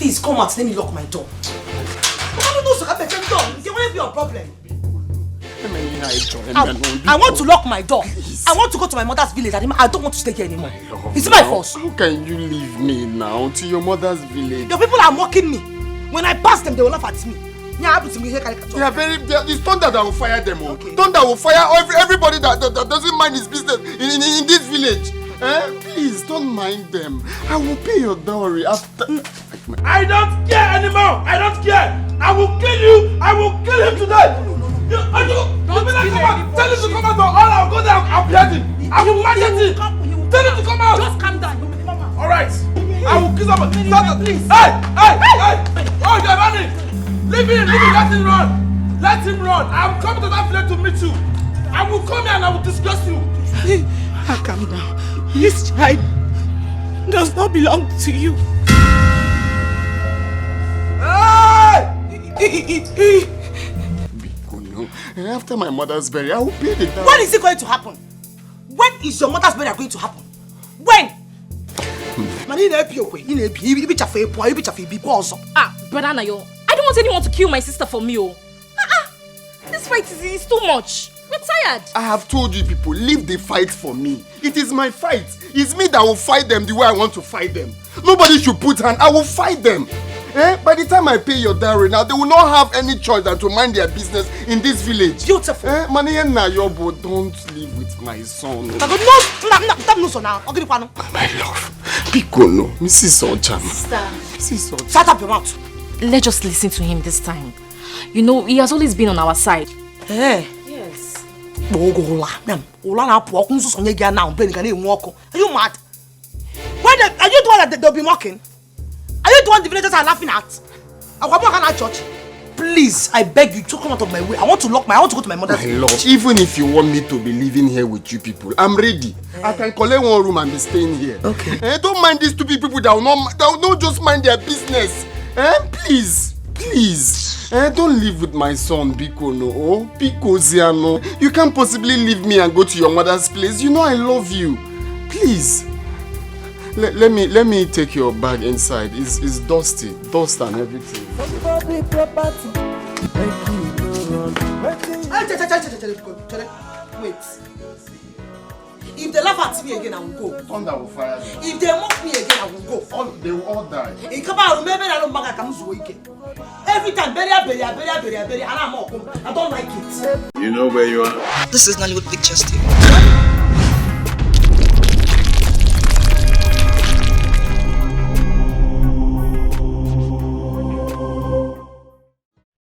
Please come out, let me lock my door. I don't know, so I better door. It won't be your problem. I want to lock my door. Please. I want to go to my mother's village. I don't want to stay here anymore. Is it my fault? How can you leave me now to your mother's village? Your people are mocking me. When I pass them, they will laugh at me. Yeah, it's thunder that will fire them. Okay. Thunder will fire everybody that doesn't mind his business in this village. Please don't mind them. I will pay your dowry after. I don't care anymore. I don't care. I will kill you. I will kill him today. Tell him to come out or I'll go there. I'll beat him. I will murder him. Tell him to come out. Just calm down. All right. I will kill somebody. Please. Hey. Oh, you're running. Leave him. Let him run. Let him run. I'm coming to that village to meet you. I will come here and I will discuss you. Calm down. This child does not belong to you. Hey! After my mother's burial, I will pay the dowry. When is it going to happen? When is your mother's burial going to happen? When? Brother Nayo, I don't want anyone to kill my sister for me. This fight is too much. We're tired. I have told you people, leave the fight for me. It is my fight. It's me that will fight them the way I want to fight them. Nobody should put hand. I will fight them. By the time I pay your dowry now, they will not have any choice than to mind their business in this village. Beautiful. Maniye Nayobo, don't live with my son. No. My love. Pikono, Mrs. Ochan. Sister. Shut up your mouth. Let's just listen to him this time. You know, he has always been on our side. Hey. Yes. Are you mad? Are you the one that they'll be mocking? Are you the one the villagers are laughing at? Church. Please, I beg you to come out of my way. I want to go to my mother's house. My love, even if you want me to be living here with you people, I'm ready. I can collect one room and be staying here. Okay. Don't mind these stupid people that will not just mind their business. Please. Don't live with my son, Biko no. Oh, Biko Ziano. You can't possibly leave me and go to your mother's place. You know I love you. Please. Let me take your bag inside. It's dusty, dust and everything. Wait. If they laugh at me again, I will go. Thunder will fire them. If they mock me again, I will go. They will all die. Every time, bury, and I don't like it. You know where you are? This is Nollywood Pictures TV.